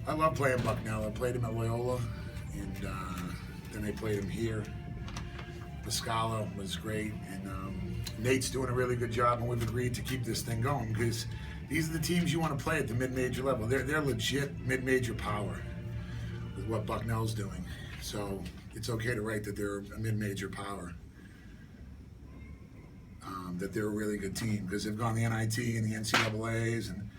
I love playing Bucknell. I played him at Loyola, and then they played him here. Scala was great, and Nate's doing a really good job, and we've agreed to keep this thing going because these are the teams you want to play at the mid-major level. They're legit mid-major power with what Bucknell's doing. So it's okay to write that they're a mid-major power, that they're a really good team because they've gone the NIT and the NCAAs and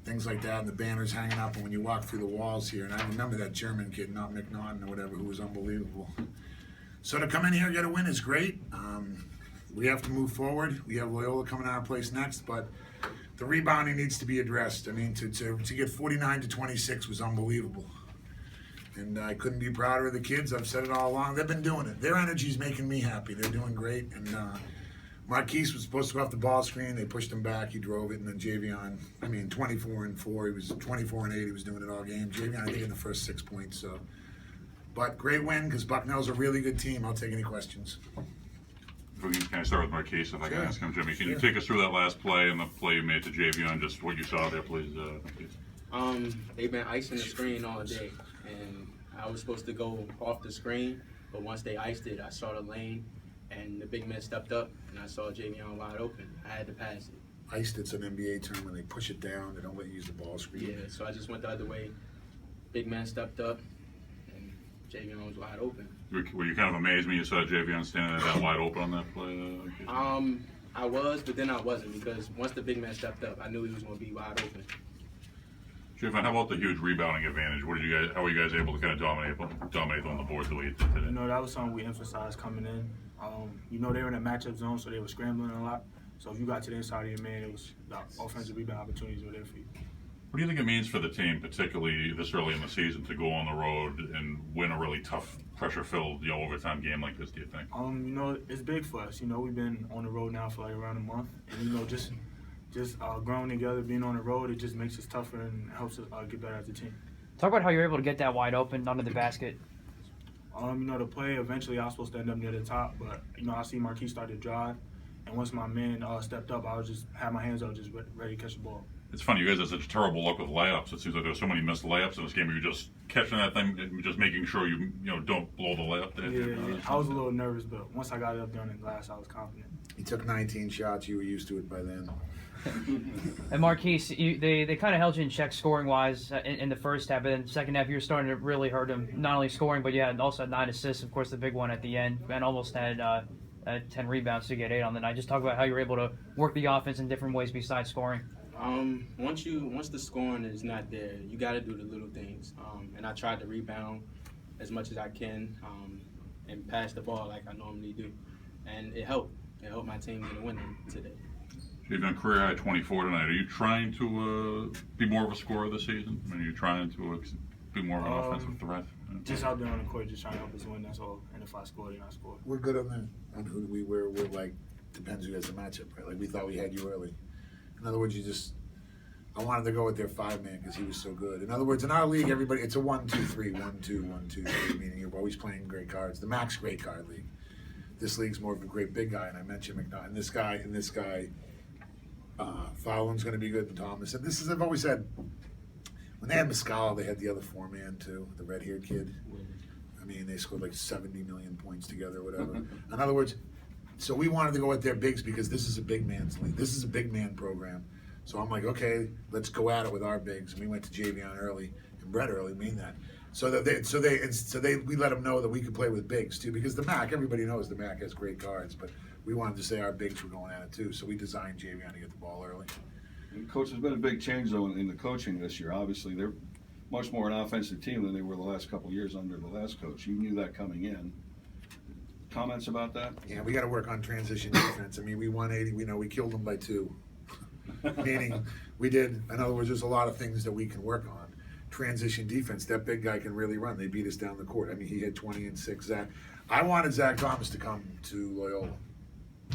things like that, and the banners hanging up, and when you walk through the walls here, and I remember that German kid, not McNaughton or whatever, who was unbelievable. So to come in here and get a win is great. We have to move forward. We have Loyola coming out of place next, but the rebounding needs to be addressed. I mean, to get 49 to 26 was unbelievable. And I couldn't be prouder of the kids. I've said it all along. They've been doing it. Their energy's making me happy. They're doing great. And Marquis was supposed to go off the ball screen. They pushed him back. He drove it. And then Javion, 24-4. He was 24-8. He was doing it all game. Javion, I think, in the first 6 points. So. But great win because Bucknell's a really good team. I'll take any questions. If we can kind of start with Marquis, if I can ask him, Jimmy. Can you Sure. take us through that last play and the play you made to Javion, just what you saw there, please? They've been icing the screen all day, and I was supposed to go off the screen, but once they iced it, I saw the lane, and the big man stepped up, and I saw Javion wide open. I had to pass it. Iced, it's an NBA term when they push it down. They don't let you use the ball screen. Yeah, so I just went the other way. Big man stepped up, and Javion was wide open. Were you kind of amazed when you saw Javion standing there that wide open on that play? I was, but then I wasn't because once the big man stepped up, I knew he was going to be wide open. Javion, how about the huge rebounding advantage? How were you guys able to kind of dominate them on the board the way you did today? You know, that was something we emphasized coming in. You know, they were in a matchup zone, so they were scrambling a lot. So if you got to the inside of your man, it was the offensive rebound opportunities were there for you. What do you think it means for the team, particularly this early in the season, to go on the road and win a really tough, pressure-filled, overtime game like this? Do you think? You know, it's big for us. You know, we've been on the road now for like around a month, and you know, just growing together, being on the road, it just makes us tougher and helps us get better as a team. Talk about how you're able to get that wide open under the basket. You know, the play eventually I was supposed to end up near the top, but you know, I see Marquis start to drive, and once my man stepped up, I was just had my hands up, just ready to catch the ball. It's funny, you guys have such terrible luck with layups. It seems like there's so many missed layups in this game. You're just catching that thing and just making sure you don't blow the layup there. Yeah. I was a little nervous, but once I got it up there on the glass, I was confident. He took 19 shots. You were used to it by then. And Marquis, they kind of held you in check scoring-wise in the first half, but then the second half you were starting to really hurt them, not only scoring, but you had also 9 assists, of course, the big one at the end, and almost had 10 rebounds to get 8 on the night. Just talk about how you were able to work the offense in different ways besides scoring. Once the scoring is not there, you got to do the little things. And I tried to rebound as much as I can and pass the ball like I normally do, and it helped. It helped my team get a win today. You've done career high 24 tonight. Are you trying to be more of a scorer this season? Are you trying to be more of an offensive threat? Just out there on the court, just trying to help us win. That's all. And if I score, then I score. We're good on who we were. We're like, depends who has the matchup, right? Like we thought we had you early. In other words, I wanted to go with their 5-man because he was so good. In other words, in our league, everybody, it's a 1-2-3, 1-2, 1-2-3, meaning you're always playing great cards. The Max Great Card League. This league's more of a great big guy, and I mentioned McNaught. And this guy, Fowland's going to be good, and Thomas. And this is, I've always said, when they had Muscala, they had the other 4-man too, the red-haired kid. I mean, they scored like 70 million points together or whatever. In other words, so we wanted to go with their bigs because this is a big man's league. This is a big man program. So I'm like, okay, let's go at it with our bigs. And we went to Javion early and Brett early, mean that. We let them know that we could play with bigs too, because the MAC, everybody knows the MAC has great cards, but we wanted to say our bigs were going at it too. So we designed Javion to get the ball early. And Coach, there's been a big change though in the coaching this year. Obviously, they're much more an offensive team than they were the last couple of years under the last coach. You knew that coming in. Comments about that? Yeah, we got to work on transition defense. I mean, we won 80. We know we killed them by 2. Meaning, we did. In other words, there's a lot of things that we can work on. Transition defense. That big guy can really run. They beat us down the court. I mean, he had 20 and 6. I wanted Zach Thomas to come to Loyola.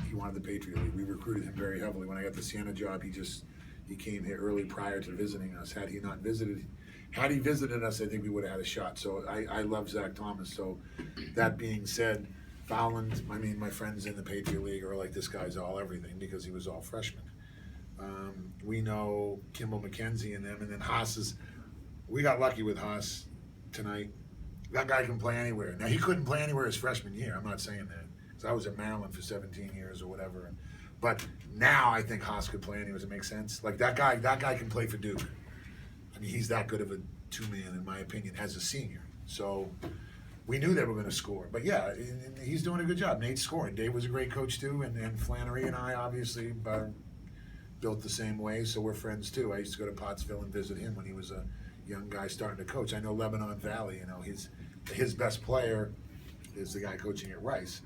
He wanted the Patriot League. We recruited him very heavily. When I got the Siena job, he came here early prior to visiting us. Had he visited us, I think we would have had a shot. So I love Zach Thomas. So that being said, Fowland, my friends in the Patriot League are like, this guy's all everything because he was all freshman. We know Kimball McKenzie and them, and then Haas is we got lucky with Haas tonight. That guy can play anywhere. Now, he couldn't play anywhere his freshman year. I'm not saying that. Because I was at Maryland for 17 years or whatever. But now I think Haas could play anywhere. Does it make sense? Like, that guy can play for Duke. I mean, he's that good of a two-man, in my opinion, as a senior. So we knew they were going to score. But, yeah, he's doing a good job. Nate's scoring. Dave was a great coach, too. And Flannery and I, obviously, built the same way, so we're friends, too. I used to go to Pottsville and visit him when he was a young guy starting to coach. I know Lebanon Valley, his best player is the guy coaching at Rice.